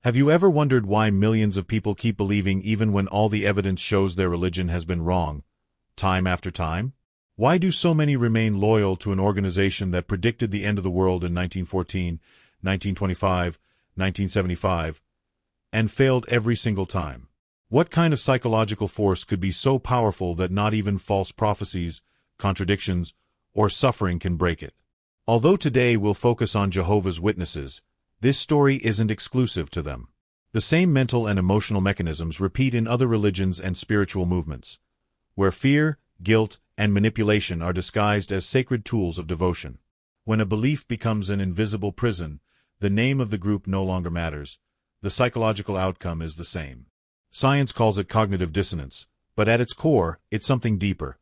Have you ever wondered why millions of people keep believing even when all the evidence shows their religion has been wrong, time after time? Why do so many remain loyal to an organization that predicted the end of the world in 1914, 1925, 1975, and failed every single time? What kind of psychological force could be so powerful that not even false prophecies, contradictions, or suffering can break it? Although today we'll focus on Jehovah's Witnesses, this story isn't exclusive to them. The same mental and emotional mechanisms repeat in other religions and spiritual movements, where fear, guilt, and manipulation are disguised as sacred tools of devotion. When a belief becomes an invisible prison, the name of the group no longer matters. The psychological outcome is the same. Science calls it cognitive dissonance, but at its core, it's something deeper.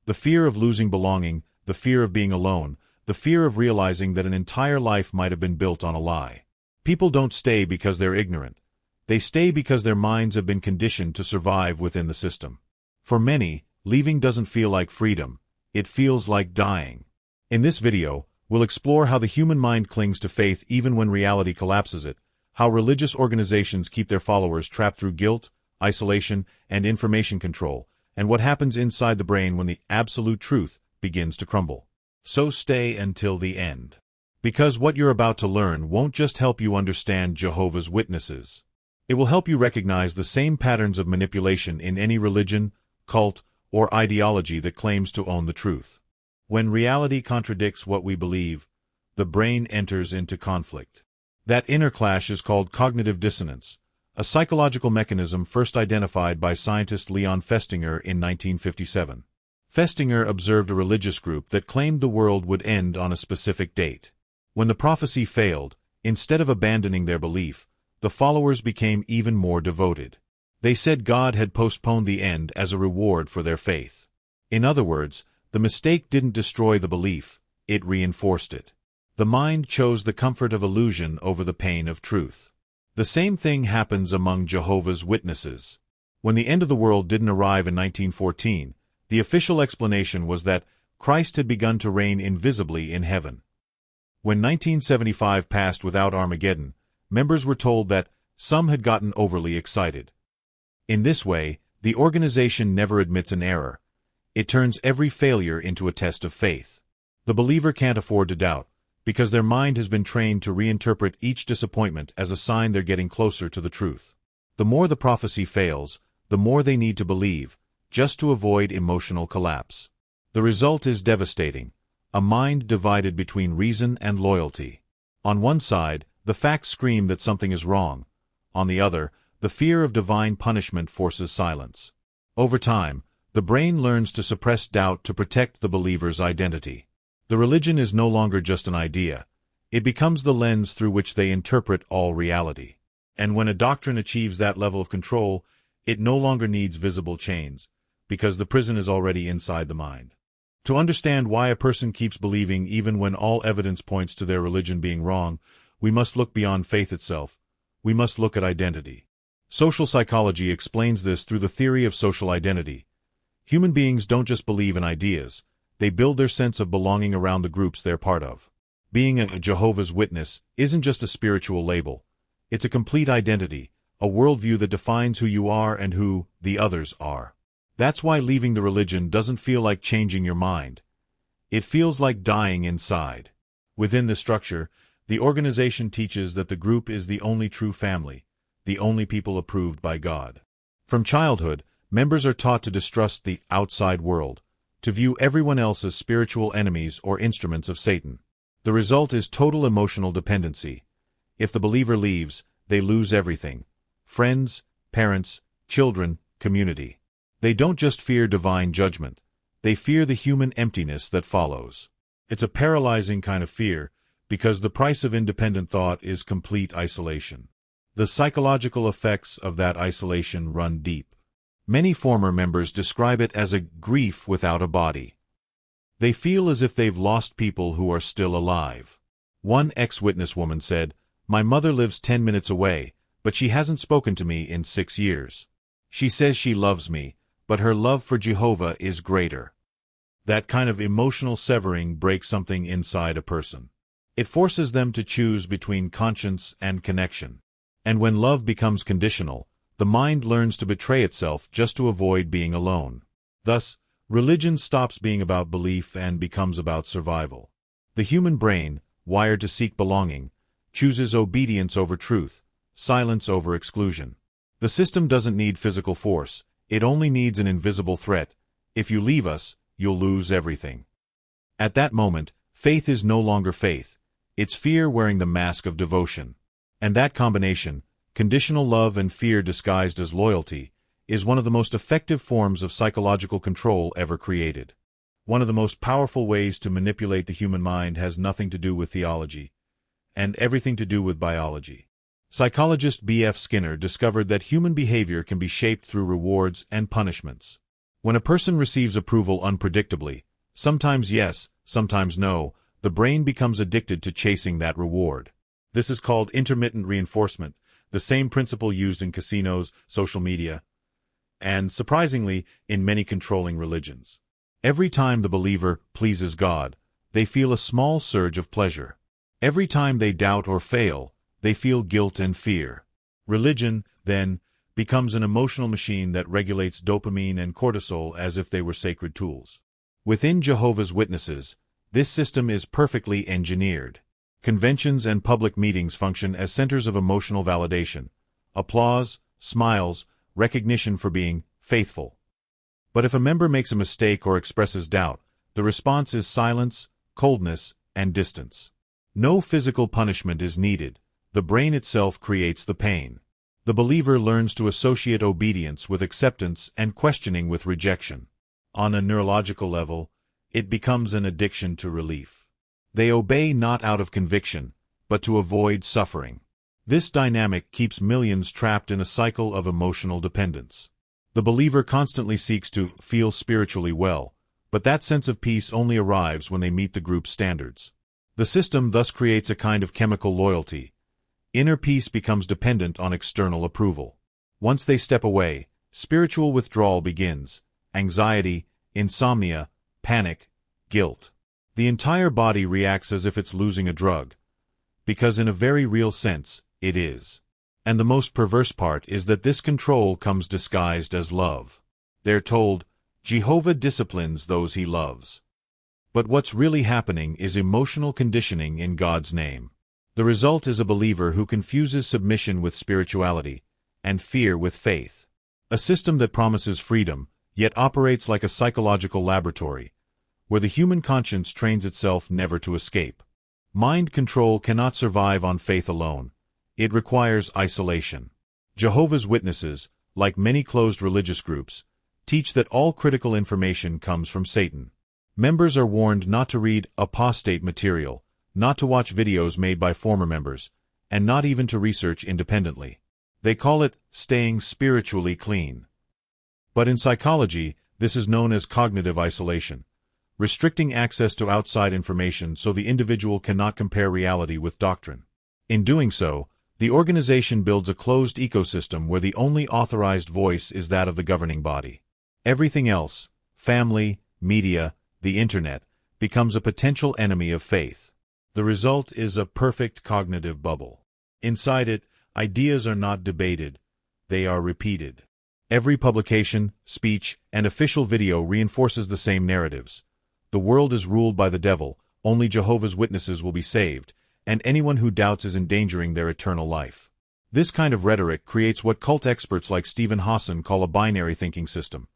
The fear of losing belonging, the fear of being alone, the fear of realizing that an entire life might have been built on a lie. People don't stay because they're ignorant. They stay because their minds have been conditioned to survive within the system. For many, leaving doesn't feel like freedom. It feels like dying. In this video, we'll explore how the human mind clings to faith even when reality collapses it, how religious organizations keep their followers trapped through guilt, isolation, and information control, and what happens inside the brain when the absolute truth begins to crumble. So stay until the end. Because what you're about to learn won't just help you understand Jehovah's Witnesses. It will help you recognize the same patterns of manipulation in any religion, cult, or ideology that claims to own the truth. When reality contradicts what we believe, the brain enters into conflict. That inner clash is called cognitive dissonance, a psychological mechanism first identified by scientist Leon Festinger in 1957. Festinger observed a religious group that claimed the world would end on a specific date. When the prophecy failed, instead of abandoning their belief, the followers became even more devoted. They said God had postponed the end as a reward for their faith. In other words, the mistake didn't destroy the belief, it reinforced it. The mind chose the comfort of illusion over the pain of truth. The same thing happens among Jehovah's Witnesses. When the end of the world didn't arrive in 1914, the official explanation was that Christ had begun to reign invisibly in heaven. When 1975 passed without Armageddon, members were told that some had gotten overly excited. In this way, the organization never admits an error. It turns every failure into a test of faith. The believer can't afford to doubt, because their mind has been trained to reinterpret each disappointment as a sign they're getting closer to the truth. The more the prophecy fails, the more they need to believe, just to avoid emotional collapse. The result is devastating, a mind divided between reason and loyalty. On one side, the facts scream that something is wrong. On the other, the fear of divine punishment forces silence. Over time, the brain learns to suppress doubt to protect the believer's identity. The religion is no longer just an idea. It becomes the lens through which they interpret all reality. And when a doctrine achieves that level of control, it no longer needs visible chains, because the prison is already inside the mind. To understand why a person keeps believing even when all evidence points to their religion being wrong, we must look beyond faith itself. We must look at identity. Social psychology explains this through the theory of social identity. Human beings don't just believe in ideas, they build their sense of belonging around the groups they're part of. Being a Jehovah's Witness isn't just a spiritual label. It's a complete identity, a worldview that defines who you are and who the others are. That's why leaving the religion doesn't feel like changing your mind. It feels like dying inside. Within the structure, the organization teaches that the group is the only true family, the only people approved by God. From childhood, members are taught to distrust the outside world, to view everyone else as spiritual enemies or instruments of Satan. The result is total emotional dependency. If the believer leaves, they lose everything: friends, parents, children, community. They don't just fear divine judgment, they fear the human emptiness that follows. It's a paralyzing kind of fear, because the price of independent thought is complete isolation. The psychological effects of that isolation run deep. Many former members describe it as a grief without a body. They feel as if they've lost people who are still alive. One ex-witness woman said, "My mother lives 10 minutes away, but she hasn't spoken to me in 6 years. She says she loves me, but her love for Jehovah is greater." That kind of emotional severing breaks something inside a person. It forces them to choose between conscience and connection. And when love becomes conditional, the mind learns to betray itself just to avoid being alone. Thus, religion stops being about belief and becomes about survival. The human brain, wired to seek belonging, chooses obedience over truth, silence over exclusion. The system doesn't need physical force, it only needs an invisible threat. If you leave us, you'll lose everything. At that moment, faith is no longer faith, it's fear wearing the mask of devotion. And that combination, conditional love and fear disguised as loyalty, is one of the most effective forms of psychological control ever created. One of the most powerful ways to manipulate the human mind has nothing to do with theology, and everything to do with biology. Psychologist B.F. Skinner discovered that human behavior can be shaped through rewards and punishments. When a person receives approval unpredictably, sometimes yes, sometimes no, the brain becomes addicted to chasing that reward. This is called intermittent reinforcement, the same principle used in casinos, social media, and, surprisingly, in many controlling religions. Every time the believer pleases God, they feel a small surge of pleasure. Every time they doubt or fail, they feel guilt and fear. Religion, then, becomes an emotional machine that regulates dopamine and cortisol as if they were sacred tools. Within Jehovah's Witnesses, this system is perfectly engineered. Conventions and public meetings function as centers of emotional validation, applause, smiles, recognition for being faithful. But if a member makes a mistake or expresses doubt, the response is silence, coldness, and distance. No physical punishment is needed. The brain itself creates the pain. The believer learns to associate obedience with acceptance and questioning with rejection. On a neurological level, it becomes an addiction to relief. They obey not out of conviction, but to avoid suffering. This dynamic keeps millions trapped in a cycle of emotional dependence. The believer constantly seeks to feel spiritually well, but that sense of peace only arrives when they meet the group's standards. The system thus creates a kind of chemical loyalty. Inner peace becomes dependent on external approval. Once they step away, spiritual withdrawal begins: anxiety, insomnia, panic, guilt. The entire body reacts as if it's losing a drug, because in a very real sense, it is. And the most perverse part is that this control comes disguised as love. They're told, Jehovah disciplines those he loves. But what's really happening is emotional conditioning in God's name. The result is a believer who confuses submission with spirituality, and fear with faith. A system that promises freedom, yet operates like a psychological laboratory, where the human conscience trains itself never to escape. Mind control cannot survive on faith alone. It requires isolation. Jehovah's Witnesses, like many closed religious groups, teach that all critical information comes from Satan. Members are warned not to read apostate material, not to watch videos made by former members, and not even to research independently. They call it staying spiritually clean. But in psychology, this is known as cognitive isolation, restricting access to outside information so the individual cannot compare reality with doctrine. In doing so, the organization builds a closed ecosystem where the only authorized voice is that of the governing body. Everything else, family, media, the internet, becomes a potential enemy of faith. The result is a perfect cognitive bubble. Inside it, ideas are not debated, they are repeated. Every publication, speech, and official video reinforces the same narratives. The world is ruled by the devil, only Jehovah's Witnesses will be saved, and anyone who doubts is endangering their eternal life. This kind of rhetoric creates what cult experts like Stephen Hassan call a binary thinking system.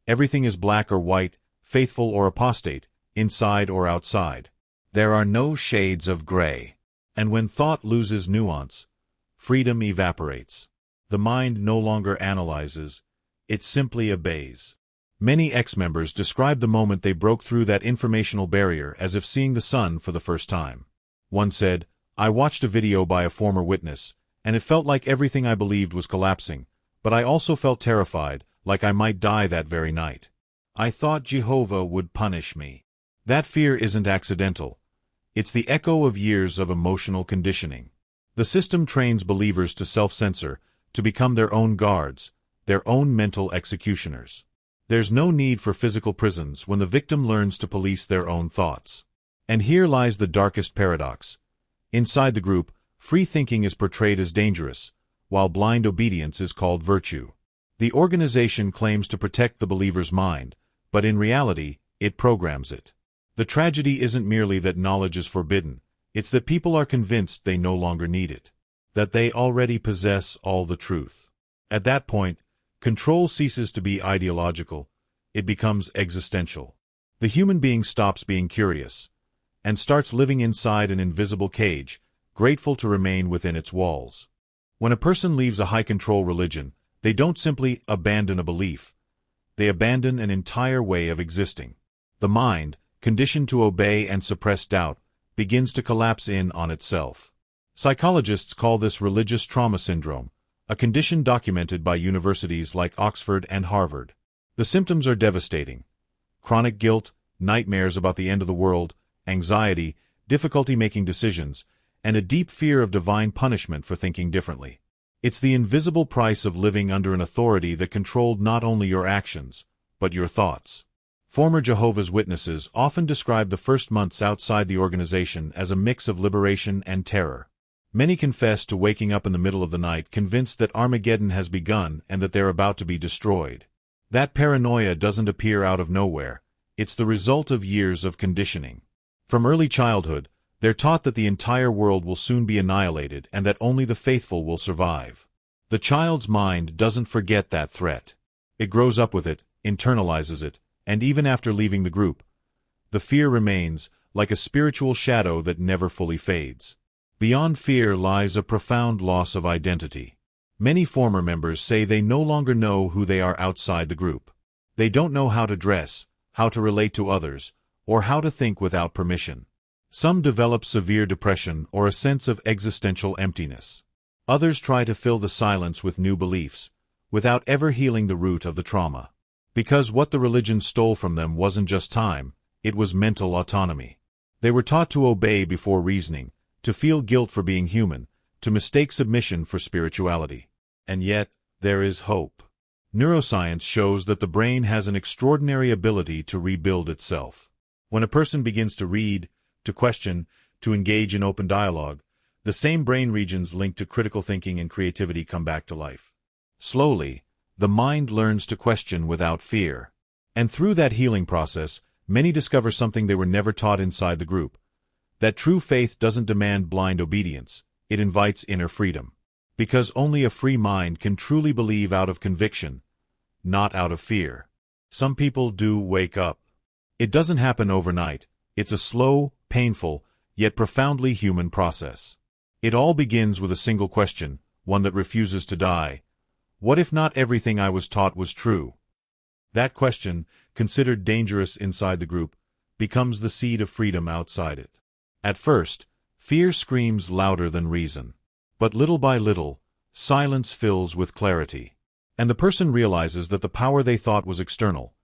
Everything is black or white, faithful or apostate, inside or outside. There are no shades of gray. And when thought loses nuance, freedom evaporates. The mind no longer analyzes, it simply obeys. Many ex-members describe the moment they broke through that informational barrier as if seeing the sun for the first time. One said, I watched a video by a former witness, and it felt like everything I believed was collapsing, but I also felt terrified, like I might die that very night. I thought Jehovah would punish me. That fear isn't accidental. It's the echo of years of emotional conditioning. The system trains believers to self-censor, to become their own guards, their own mental executioners. There's no need for physical prisons when the victim learns to police their own thoughts. And here lies the darkest paradox. Inside the group, free thinking is portrayed as dangerous, while blind obedience is called virtue. The organization claims to protect the believer's mind, but in reality, it programs it. The tragedy isn't merely that knowledge is forbidden, it's that people are convinced they no longer need it, that they already possess all the truth. At that point, control ceases to be ideological, it becomes existential. The human being stops being curious, and starts living inside an invisible cage, grateful to remain within its walls. When a person leaves a high-control religion, they don't simply abandon a belief, they abandon an entire way of existing. The mind, conditioned to obey and suppress doubt, begins to collapse in on itself. Psychologists call this religious trauma syndrome, a condition documented by universities like Oxford and Harvard. The symptoms are devastating. Chronic guilt, nightmares about the end of the world, anxiety, difficulty making decisions, and a deep fear of divine punishment for thinking differently. It's the invisible price of living under an authority that controlled not only your actions, but your thoughts. Former Jehovah's Witnesses often describe the first months outside the organization as a mix of liberation and terror. Many confess to waking up in the middle of the night convinced that Armageddon has begun and that they're about to be destroyed. That paranoia doesn't appear out of nowhere, it's the result of years of conditioning. From early childhood, they're taught that the entire world will soon be annihilated and that only the faithful will survive. The child's mind doesn't forget that threat. It grows up with it, internalizes it, and even after leaving the group, the fear remains, like a spiritual shadow that never fully fades. Beyond fear lies a profound loss of identity. Many former members say they no longer know who they are outside the group. They don't know how to dress, how to relate to others, or how to think without permission. Some develop severe depression or a sense of existential emptiness. Others try to fill the silence with new beliefs, without ever healing the root of the trauma. Because what the religion stole from them wasn't just time, it was mental autonomy. They were taught to obey before reasoning, to feel guilt for being human, to mistake submission for spirituality. And yet, there is hope. Neuroscience shows that the brain has an extraordinary ability to rebuild itself. When a person begins to read, to question, to engage in open dialogue, the same brain regions linked to critical thinking and creativity come back to life. Slowly, the mind learns to question without fear. And through that healing process, many discover something they were never taught inside the group. That true faith doesn't demand blind obedience, it invites inner freedom. Because only a free mind can truly believe out of conviction, not out of fear. Some people do wake up. It doesn't happen overnight. It's a slow, painful, yet profoundly human process. It all begins with a single question, one that refuses to die. What if not everything I was taught was true? That question, considered dangerous inside the group, becomes the seed of freedom outside it. At first, fear screams louder than reason. But little by little, silence fills with clarity. And the person realizes that the power they thought was external,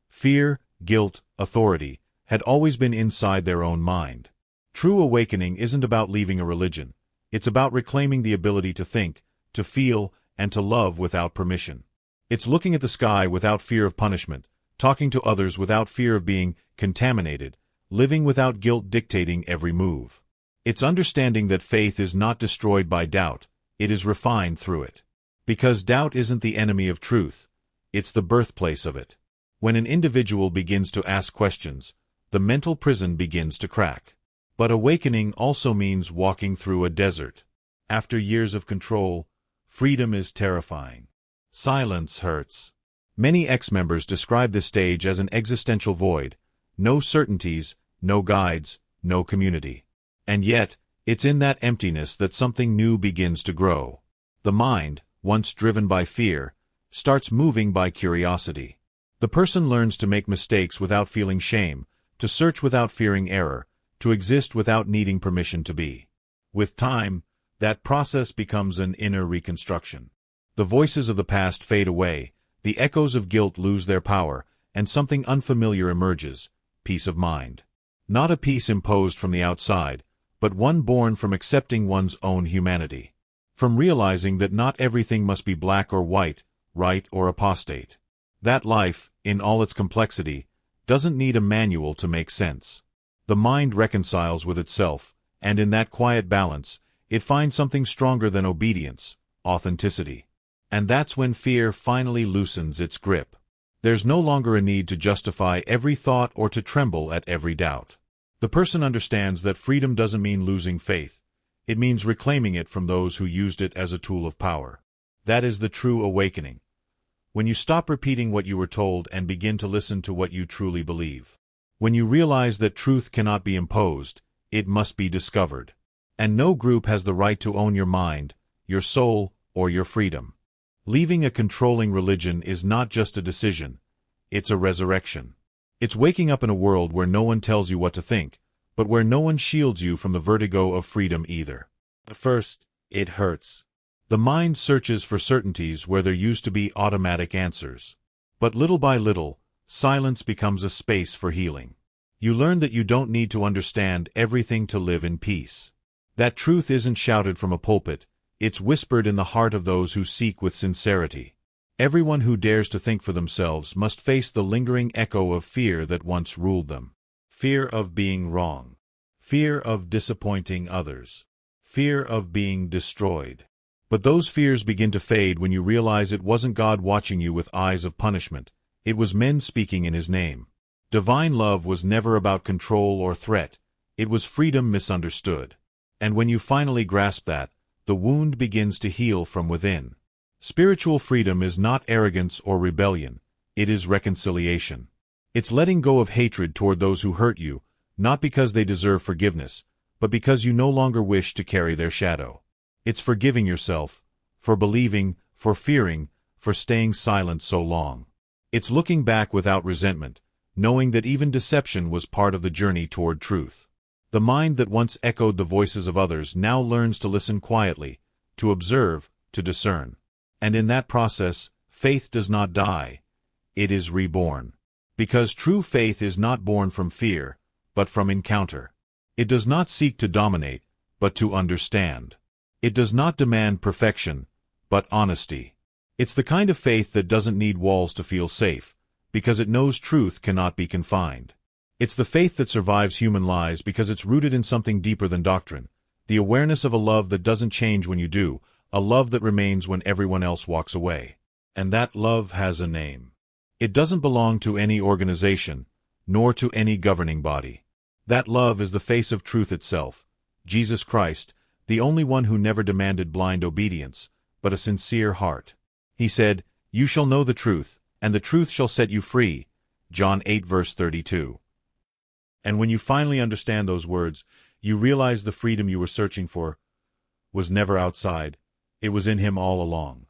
fear, guilt, authority, had always been inside their own mind. True awakening isn't about leaving a religion. It's about reclaiming the ability to think, to feel, and to love without permission. It's looking at the sky without fear of punishment, talking to others without fear of being contaminated, living without guilt dictating every move. It's understanding that faith is not destroyed by doubt, it is refined through it. Because doubt isn't the enemy of truth, it's the birthplace of it. When an individual begins to ask questions, the mental prison begins to crack. But awakening also means walking through a desert. After years of control, freedom is terrifying. Silence hurts. Many ex-members describe this stage as an existential void. No certainties, no guides, no community. And yet, it's in that emptiness that something new begins to grow. The mind, once driven by fear, starts moving by curiosity. The person learns to make mistakes without feeling shame, to search without fearing error, to exist without needing permission to be. With time, that process becomes an inner reconstruction. The voices of the past fade away, the echoes of guilt lose their power, and something unfamiliar emerges, peace of mind. Not a peace imposed from the outside, but one born from accepting one's own humanity. From realizing that not everything must be black or white, right or apostate. That life, in all its complexity, doesn't need a manual to make sense. The mind reconciles with itself, and in that quiet balance, it finds something stronger than obedience, authenticity. And that's when fear finally loosens its grip. There's no longer a need to justify every thought or to tremble at every doubt. The person understands that freedom doesn't mean losing faith. It means reclaiming it from those who used it as a tool of power. That is the true awakening. When you stop repeating what you were told and begin to listen to what you truly believe. When you realize that truth cannot be imposed, it must be discovered. And no group has the right to own your mind, your soul, or your freedom. Leaving a controlling religion is not just a decision, it's a resurrection. It's waking up in a world where no one tells you what to think, but where no one shields you from the vertigo of freedom either. First, it hurts. The mind searches for certainties where there used to be automatic answers. But little by little, silence becomes a space for healing. You learn that you don't need to understand everything to live in peace. That truth isn't shouted from a pulpit, it's whispered in the heart of those who seek with sincerity. Everyone who dares to think for themselves must face the lingering echo of fear that once ruled them. Fear of being wrong. Fear of disappointing others. Fear of being destroyed. But those fears begin to fade when you realize it wasn't God watching you with eyes of punishment, it was men speaking in His name. Divine love was never about control or threat, it was freedom misunderstood. And when you finally grasp that, the wound begins to heal from within. Spiritual freedom is not arrogance or rebellion, it is reconciliation. It's letting go of hatred toward those who hurt you, not because they deserve forgiveness, but because you no longer wish to carry their shadow. It's forgiving yourself, for believing, for fearing, for staying silent so long. It's looking back without resentment, knowing that even deception was part of the journey toward truth. The mind that once echoed the voices of others now learns to listen quietly, to observe, to discern. And in that process, faith does not die. It is reborn. Because true faith is not born from fear, but from encounter. It does not seek to dominate, but to understand. It does not demand perfection, but honesty. It's the kind of faith that doesn't need walls to feel safe, because it knows truth cannot be confined. It's the faith that survives human lies because it's rooted in something deeper than doctrine, the awareness of a love that doesn't change when you do, a love that remains when everyone else walks away. And that love has a name. It doesn't belong to any organization, nor to any governing body. That love is the face of truth itself, Jesus Christ, the only one who never demanded blind obedience, but a sincere heart. He said, "You shall know the truth, and the truth shall set you free." John 8 verse 32. And when you finally understand those words, you realize the freedom you were searching for was never outside, it was in Him all along.